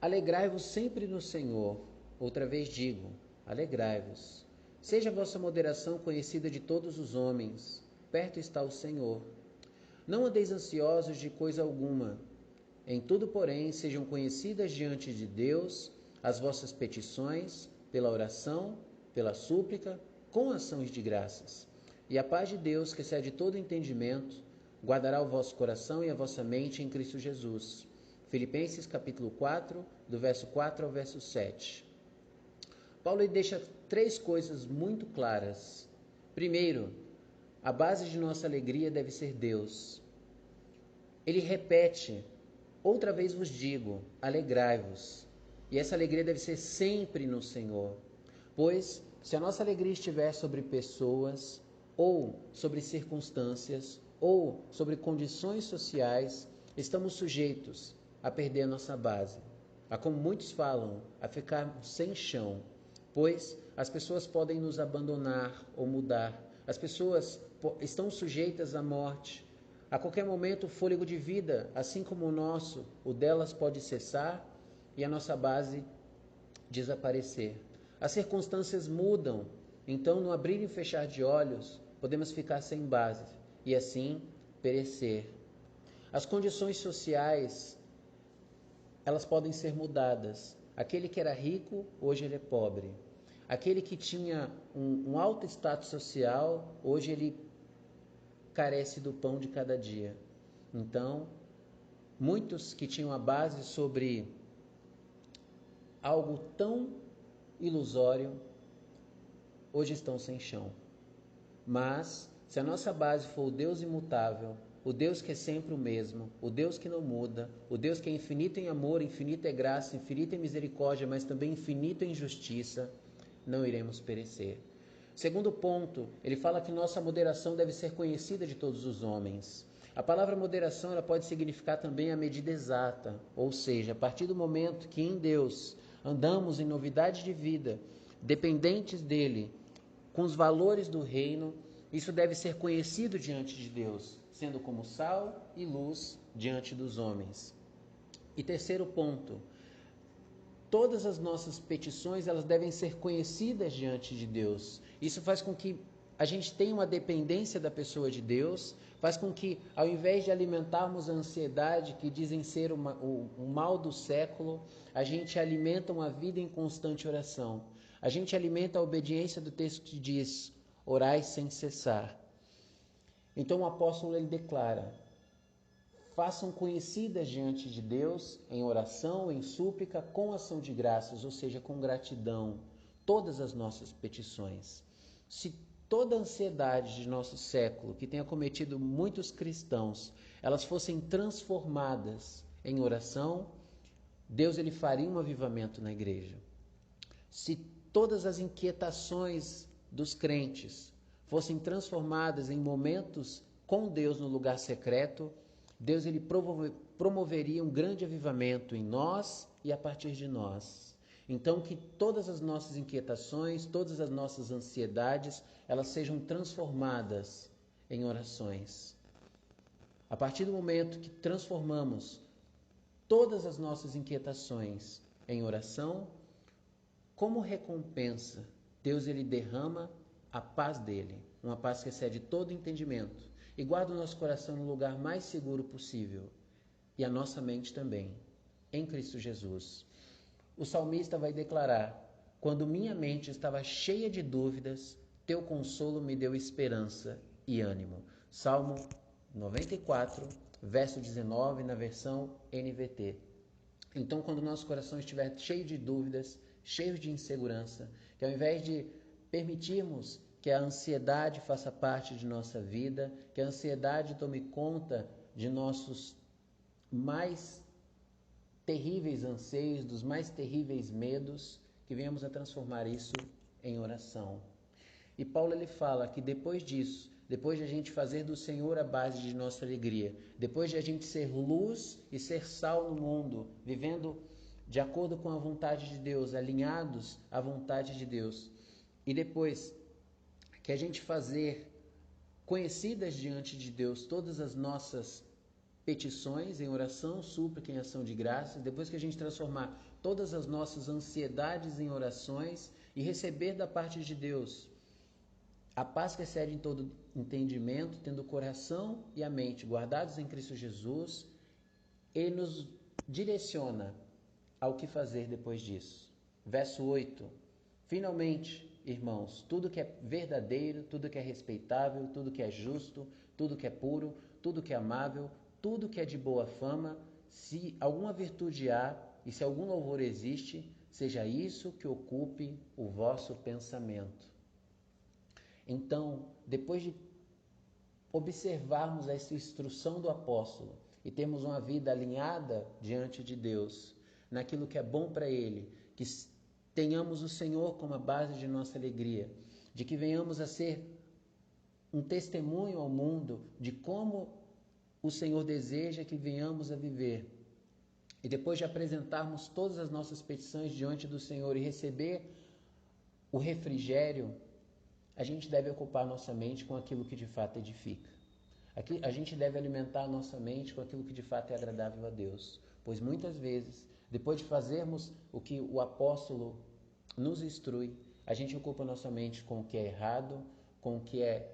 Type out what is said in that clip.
Alegrai-vos sempre no Senhor. Outra vez digo, alegrai-vos. Seja a vossa moderação conhecida de todos os homens. Perto está o Senhor. Não andeis ansiosos de coisa alguma. Em tudo, porém, sejam conhecidas diante de Deus as vossas petições, pela oração, pela súplica, com ações de graças. E a paz de Deus, que excede todo entendimento, guardará o vosso coração e a vossa mente em Cristo Jesus. Filipenses capítulo 4, do verso 4 ao verso 7. Paulo deixa três coisas muito claras. Primeiro, a base de nossa alegria deve ser Deus. Ele repete, outra vez vos digo, alegrai-vos. E essa alegria deve ser sempre no Senhor. Pois, se a nossa alegria estiver sobre pessoas, ou sobre circunstâncias, ou sobre condições sociais, estamos sujeitos a perder a nossa base, a, como muitos falam, a ficar sem chão, pois as pessoas podem nos abandonar ou mudar, as pessoas estão sujeitas à morte, a qualquer momento o fôlego de vida, assim como o nosso, o delas pode cessar e a nossa base desaparecer. As circunstâncias mudam, então no abrir e fechar de olhos, podemos ficar sem base e assim perecer. As condições sociais, elas podem ser mudadas. Aquele que era rico, hoje ele é pobre. Aquele que tinha um alto status social, hoje ele carece do pão de cada dia. Então, muitos que tinham a base sobre algo tão ilusório, hoje estão sem chão. Mas, se a nossa base for o Deus imutável, o Deus que é sempre o mesmo, o Deus que não muda, o Deus que é infinito em amor, infinito em graça, infinito em misericórdia, mas também infinito em justiça, não iremos perecer. Segundo ponto, ele fala que nossa moderação deve ser conhecida de todos os homens. A palavra moderação ela pode significar também a medida exata, ou seja, a partir do momento que em Deus andamos em novidade de vida, dependentes dele, com os valores do reino, isso deve ser conhecido diante de Deus, sendo como sal e luz diante dos homens. E terceiro ponto, todas as nossas petições elas devem ser conhecidas diante de Deus. Isso faz com que a gente tenha uma dependência da pessoa de Deus, faz com que, ao invés de alimentarmos a ansiedade, que dizem ser o mal do século, a gente alimenta uma vida em constante oração. A gente alimenta a obediência do texto que diz, orai sem cessar. Então o apóstolo ele declara, façam conhecidas diante de Deus, em oração, em súplica, com ação de graças, ou seja, com gratidão, todas as nossas petições. Se toda a ansiedade de nosso século, que tem acometido muitos cristãos, elas fossem transformadas em oração, Deus ele faria um avivamento na igreja. Se todas as inquietações dos crentes fossem transformadas em momentos com Deus no lugar secreto, Deus ele promoveria um grande avivamento em nós e a partir de nós. Então que todas as nossas inquietações, todas as nossas ansiedades, elas sejam transformadas em orações. A partir do momento que transformamos todas as nossas inquietações em oração, como recompensa, Deus ele derrama a paz dele, uma paz que excede todo entendimento, e guarda o nosso coração no lugar mais seguro possível, e a nossa mente também, em Cristo Jesus. O salmista vai declarar, quando minha mente estava cheia de dúvidas, teu consolo me deu esperança e ânimo. Salmo 94, verso 19, na versão NVT. Então, quando o nosso coração estiver cheio de dúvidas, cheio de insegurança, que ao invés de permitirmos que a ansiedade faça parte de nossa vida, que a ansiedade tome conta de nossos mais terríveis anseios, dos mais terríveis medos, que venhamos a transformar isso em oração. E Paulo ele fala que depois disso, depois de a gente fazer do Senhor a base de nossa alegria, depois de a gente ser luz e ser sal no mundo, vivendo de acordo com a vontade de Deus, alinhados à vontade de Deus, e depois que a gente fazer conhecidas diante de Deus todas as nossas petições em oração, súplica em ação de graças, depois que a gente transformar todas as nossas ansiedades em orações e receber da parte de Deus a paz que excede em todo entendimento, tendo o coração e a mente guardados em Cristo Jesus, Ele nos direciona ao que fazer depois disso. Verso 8. Finalmente, irmãos, tudo que é verdadeiro, tudo que é respeitável, tudo que é justo, tudo que é puro, tudo que é amável, tudo que é de boa fama, se alguma virtude há e se algum louvor existe, seja isso que ocupe o vosso pensamento. Então, depois de observarmos essa instrução do apóstolo e termos uma vida alinhada diante de Deus, naquilo que é bom para Ele, que tenhamos o Senhor como a base de nossa alegria, de que venhamos a ser um testemunho ao mundo de como o Senhor deseja que venhamos a viver. E depois de apresentarmos todas as nossas petições diante do Senhor e receber o refrigério, a gente deve ocupar nossa mente com aquilo que de fato edifica. A gente deve alimentar a nossa mente com aquilo que de fato é agradável a Deus. Pois muitas vezes, depois de fazermos o que o apóstolo nos instrui, a gente ocupa nossa mente com o que é errado, com o que é